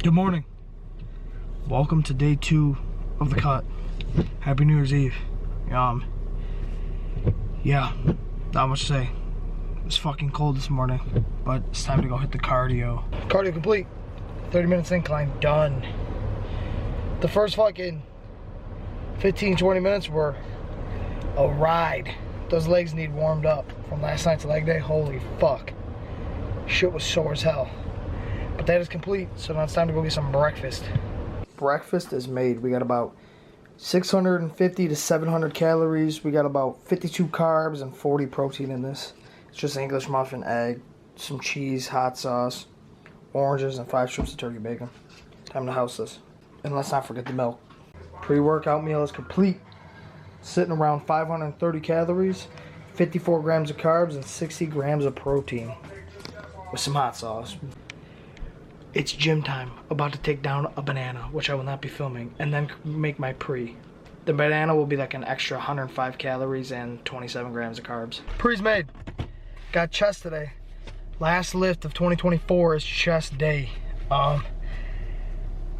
Good morning. Welcome to day 2 of the cut. Happy New Year's Eve. Yeah, not much to say. It's fucking cold this morning, but it's time to go hit the cardio. Cardio complete. 30 minutes incline, done. The first fucking 15-20 minutes were a ride. Those legs need warmed up from last night's leg day. Holy fuck. Shit was sore as hell. But that is complete, so now it's time to go get some breakfast. Breakfast is made. We got about 650 to 700 calories. We got about 52 carbs and 40 protein in this. It's just English muffin, egg, some cheese, hot sauce, oranges, and 5 strips of turkey bacon. Time to house this. And let's not forget the milk. Pre-workout meal is complete. Sitting around 530 calories, 54 grams of carbs, and 60 grams of protein. With some hot sauce. It's gym time. About to take down a banana, which I will not be filming, and then make my pre. The banana will be like an extra 105 calories and 27 grams of carbs. Pre's made. Got chest today. Last lift of 2024 is chest day. I'm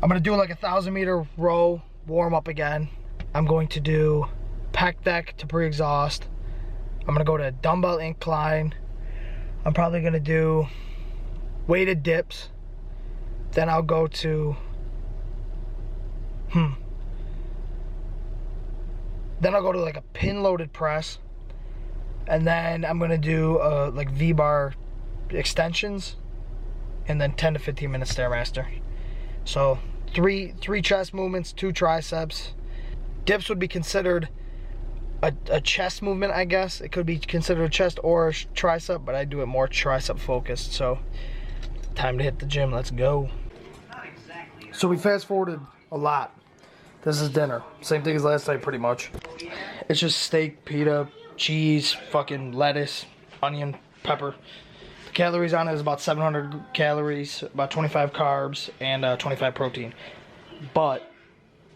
gonna do like a 1,000-meter row, warm up again. I'm going to do pec deck to pre-exhaust. I'm gonna go to dumbbell incline. I'm probably gonna do weighted dips. Then I'll go to, Then I'll go to like a pin loaded press. And then I'm gonna do like V-bar extensions. And then 10 to 15 minutes Stairmaster. So three chest movements, 2 triceps. Dips would be considered a chest movement, I guess. It could be considered a chest or a tricep, but I do it more tricep focused. So time to hit the gym, let's go. So we fast forwarded a lot. This is dinner. Same thing as last night pretty much. It's just steak, pita, cheese, fucking lettuce, onion, pepper. The calories on it is about 700 calories, about 25 carbs, and 25 protein. But,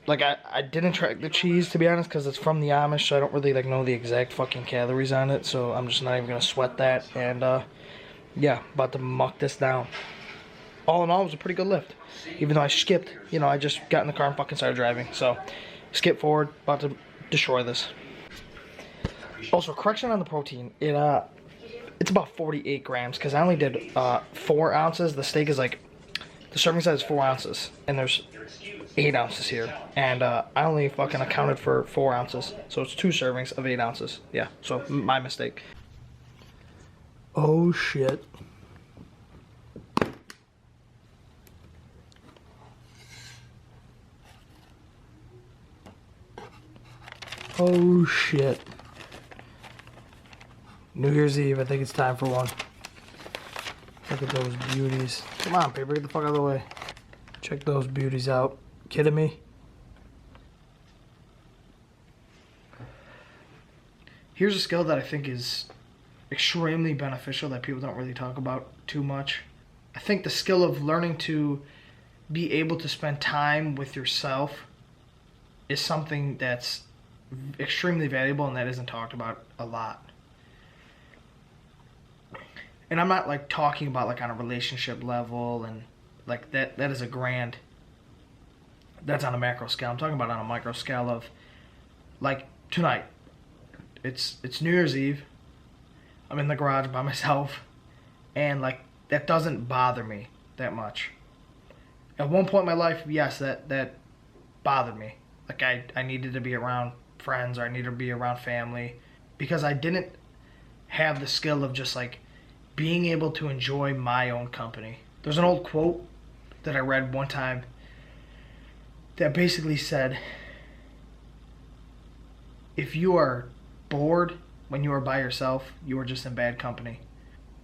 like, I didn't track the cheese, to be honest, because it's from the Amish, so I don't really, like, know the exact fucking calories on it, so I'm just not even going to sweat that. And, yeah, about to muck this down. All in all, it was a pretty good lift. Even though I skipped, I just got in the car and fucking started driving. So, skip forward, about to destroy this. Also, correction on the protein. It's about 48 grams, because I only did 4 ounces. The steak is like, the serving size is 4 ounces, and there's 8 ounces here. And I only fucking accounted for 4 ounces. So it's 2 servings of 8 ounces. Yeah, so my mistake. Oh, shit. Oh shit. New Year's Eve, I think it's time for one. Look at those beauties. Come on, paper, get the fuck out of the way. Check those beauties out. Kidding me? Here's a skill that I think is extremely beneficial that people don't really talk about too much. I think the skill of learning to be able to spend time with yourself is something that's extremely valuable and that isn't talked about a lot. And I'm not like talking about like on a relationship level and like that is a grand, that's on a macro scale. I'm talking about on a micro scale of like tonight. It's New Year's Eve. I'm in the garage by myself and like that doesn't bother me that much. At one point in my life, yes, that bothered me. Like I needed to be around friends, or I needed to be around family, because I didn't have the skill of just like being able to enjoy my own company. There's an old quote that I read one time that basically said, if you are bored when you are by yourself, you are just in bad company.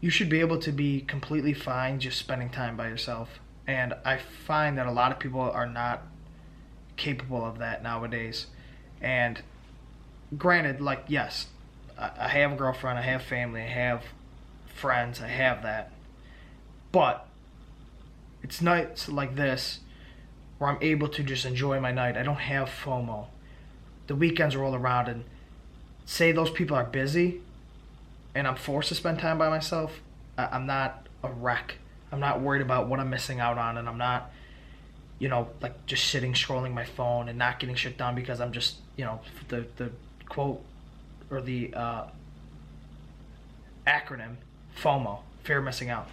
You should be able to be completely fine just spending time by yourself. And I find that a lot of people are not capable of that nowadays. And granted, like, yes, I have a girlfriend, I have family, I have friends, I have that. But it's nights like this where I'm able to just enjoy my night. I don't have FOMO. The weekends roll around and say those people are busy and I'm forced to spend time by myself, I'm not a wreck. I'm not worried about what I'm missing out on, and I'm not you know, like just sitting scrolling my phone and not getting shit done because I'm just, you know, the quote or the acronym FOMO, fear of missing out.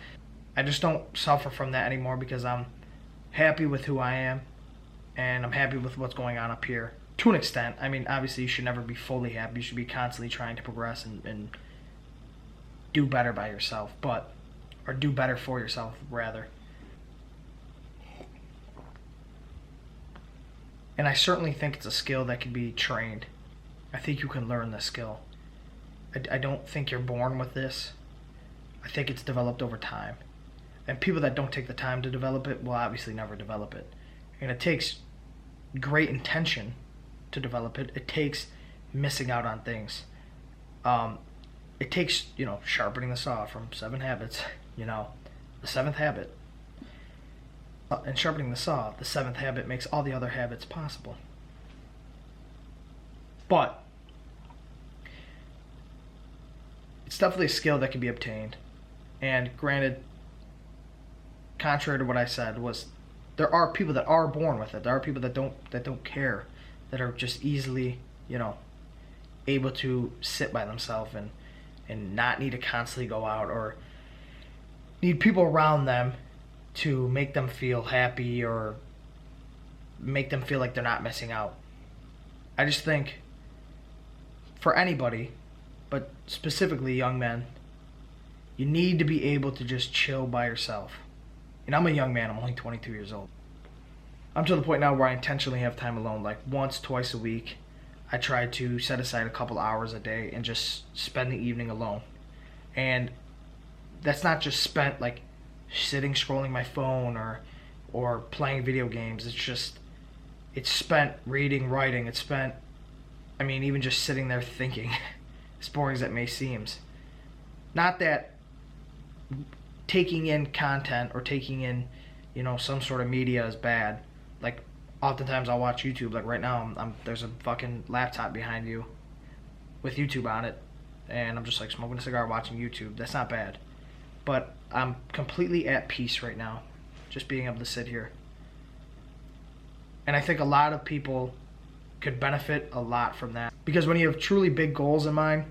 I just don't suffer from that anymore because I'm happy with who I am and I'm happy with what's going on up here to an extent. I mean, obviously you should never be fully happy. You should be constantly trying to progress and do better by yourself, or do better for yourself rather. And I certainly think it's a skill that can be trained. I think you can learn this skill. I don't think you're born with this. I think it's developed over time. And people that don't take the time to develop it will obviously never develop it. And it takes great intention to develop it. It takes missing out on things. It takes, you know, sharpening the saw from 7 Habits, you know, the 7th habit. And sharpening the saw, the 7th habit, makes all the other habits possible. But it's definitely a skill that can be obtained. And granted, contrary to what I said, was there are people that are born with it. There are people that don't care, that are just easily, you know, able to sit by themselves and not need to constantly go out or need people around them to make them feel happy or make them feel like they're not missing out. I just think for anybody, but specifically young men, you need to be able to just chill by yourself. And I'm a young man, I'm only 22 years old. I'm to the point now where I intentionally have time alone, like once, twice a week. I try to set aside a couple hours a day and just spend the evening alone. And that's not just spent like sitting scrolling my phone or playing video games. It's spent reading, writing. It's spent, I mean, even just sitting there thinking, as boring as it may seem. Not that taking in content or taking in, you know, some sort of media is bad. Like, oftentimes I'll watch YouTube. Like right now, there's a fucking laptop behind you with YouTube on it, and I'm just like smoking a cigar watching YouTube. That's not bad. But I'm completely at peace right now, just being able to sit here. And I think a lot of people could benefit a lot from that. Because when you have truly big goals in mind,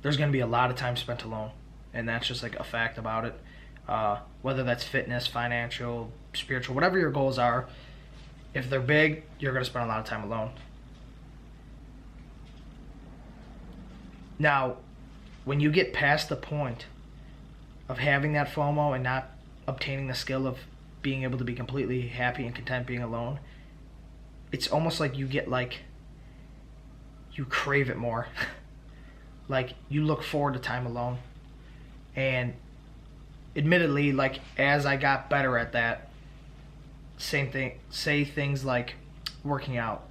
there's going to be a lot of time spent alone. And that's just like a fact about it. Whether that's fitness, financial, spiritual, whatever your goals are, if they're big, you're going to spend a lot of time alone. Now, when you get past the point of having that FOMO and not obtaining the skill of being able to be completely happy and content being alone, it's almost like you get like, you crave it more. Like, you look forward to time alone. And admittedly, like, as I got better at that, same thing, say things like working out.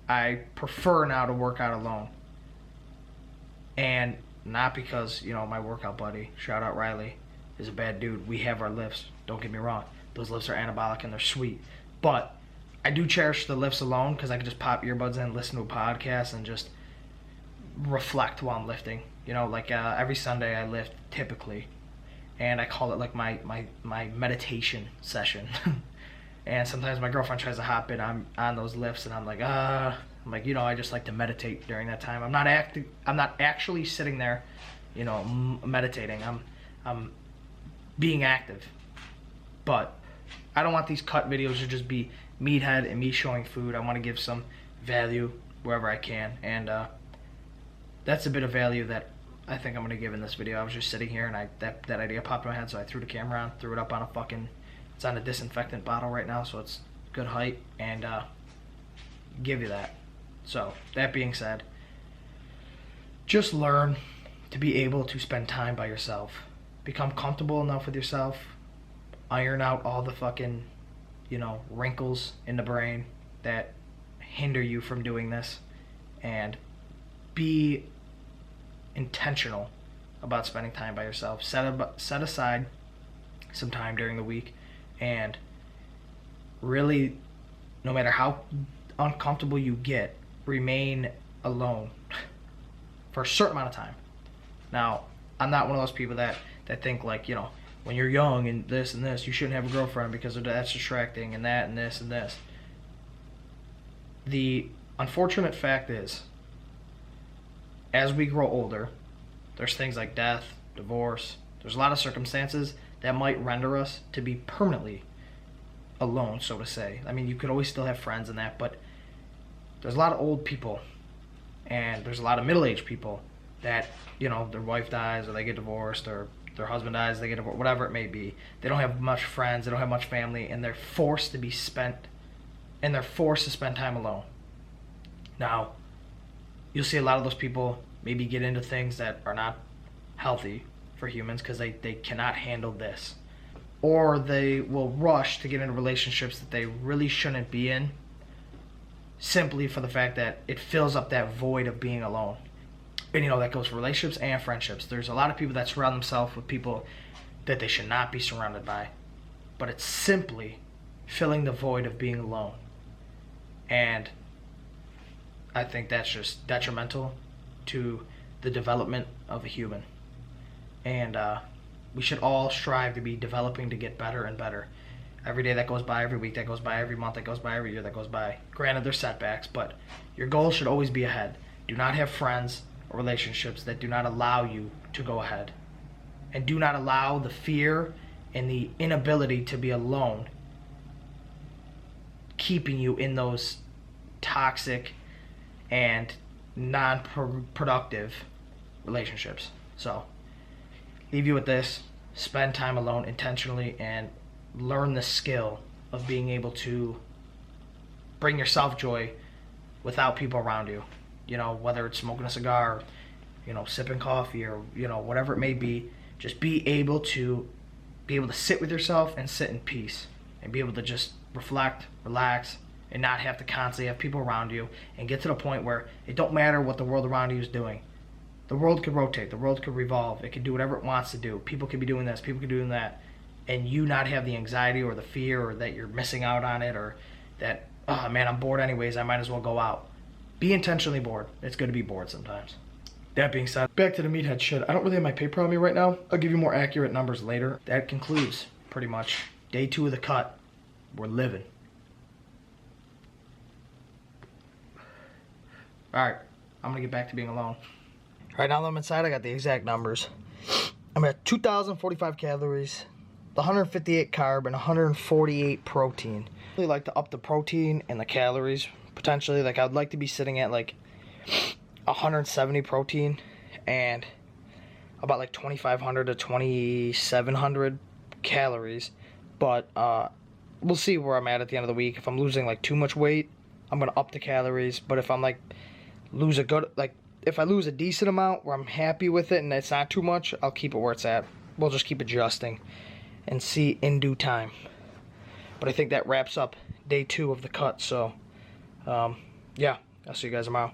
I prefer now to work out alone. And not because, you know, my workout buddy, shout out Riley, is a bad dude. We have our lifts, don't get me wrong. Those lifts are anabolic and they're sweet. But I do cherish the lifts alone because I can just pop earbuds in, listen to a podcast, and just reflect while I'm lifting. You know, like every Sunday I lift typically, and I call it like my meditation session. And sometimes my girlfriend tries to hop in on those lifts, and I'm like, you know, I just like to meditate during that time. I'm not actually sitting there, you know, meditating. I'm being active. But I don't want these cut videos to just be meathead and me showing food. I want to give some value wherever I can, and that's a bit of value that I think I'm going to give in this video. I was just sitting here and that idea popped in my head, so I threw the camera on, threw it up on it's on a disinfectant bottle right now, so it's good height, and give you that. So, that being said, just learn to be able to spend time by yourself. Become comfortable enough with yourself. Iron out all the fucking, you know, wrinkles in the brain that hinder you from doing this, and be intentional about spending time by yourself. Set aside some time during the week, and really, no matter how uncomfortable you get, remain alone for a certain amount of time. Now, I'm not one of those people that think like, you know, when you're young and this, you shouldn't have a girlfriend because that's distracting and that and this and this. The unfortunate fact is, as we grow older, there's things like death, divorce, there's a lot of circumstances that might render us to be permanently alone, so to say. I mean, you could always still have friends and that, but there's a lot of old people and there's a lot of middle-aged people that, you know, their wife dies or they get divorced or their husband dies, they get divorced, whatever it may be. They don't have much friends, they don't have much family, and they're forced to spend time alone. Now, you'll see a lot of those people maybe get into things that are not healthy for humans because they cannot handle this. Or they will rush to get into relationships that they really shouldn't be in, simply for the fact that it fills up that void of being alone. And you know, that goes for relationships and friendships. There's a lot of people that surround themselves with people that they should not be surrounded by. But it's simply filling the void of being alone. And I think that's just detrimental to the development of a human. And we should all strive to be developing to get better and better. Every day that goes by, every week that goes by, every month that goes by, every year that goes by. Granted, there's setbacks, but your goal should always be ahead. Do not have friends or relationships that do not allow you to go ahead. And do not allow the fear and the inability to be alone keeping you in those toxic and non-productive relationships. So, leave you with this. Spend time alone intentionally and learn the skill of being able to bring yourself joy without people around you. You know, whether it's smoking a cigar, you know, sipping coffee, or, you know, whatever it may be. Just be able to sit with yourself and sit in peace and be able to just reflect, relax, and not have to constantly have people around you, and get to the point where it don't matter what the world around you is doing. The world could rotate, the world could revolve, it could do whatever it wants to do. People could be doing this, people could be doing that, and you not have the anxiety or the fear or that you're missing out on it, or that, oh man, I'm bored anyways, I might as well go out. Be intentionally bored. It's good to be bored sometimes. That being said, back to the meathead shit. I don't really have my paper on me right now. I'll give you more accurate numbers later. That concludes pretty much day 2 of the cut. We're living. Alright, I'm gonna get back to being alone. Right now that I'm inside, I got the exact numbers. I'm at 2,045 calories, 158 carb, and 148 protein. I really like to up the protein and the calories, potentially. Like, I'd like to be sitting at like 170 protein and about like 2,500 to 2,700 calories. But we'll see where I'm at the end of the week. If I'm losing like too much weight, I'm gonna up the calories. But if I'm like if I lose a decent amount where I'm happy with it and it's not too much, I'll keep it where it's at. We'll just keep adjusting and see in due time. But I think that wraps up day 2 of the cut. So yeah, I'll see you guys tomorrow.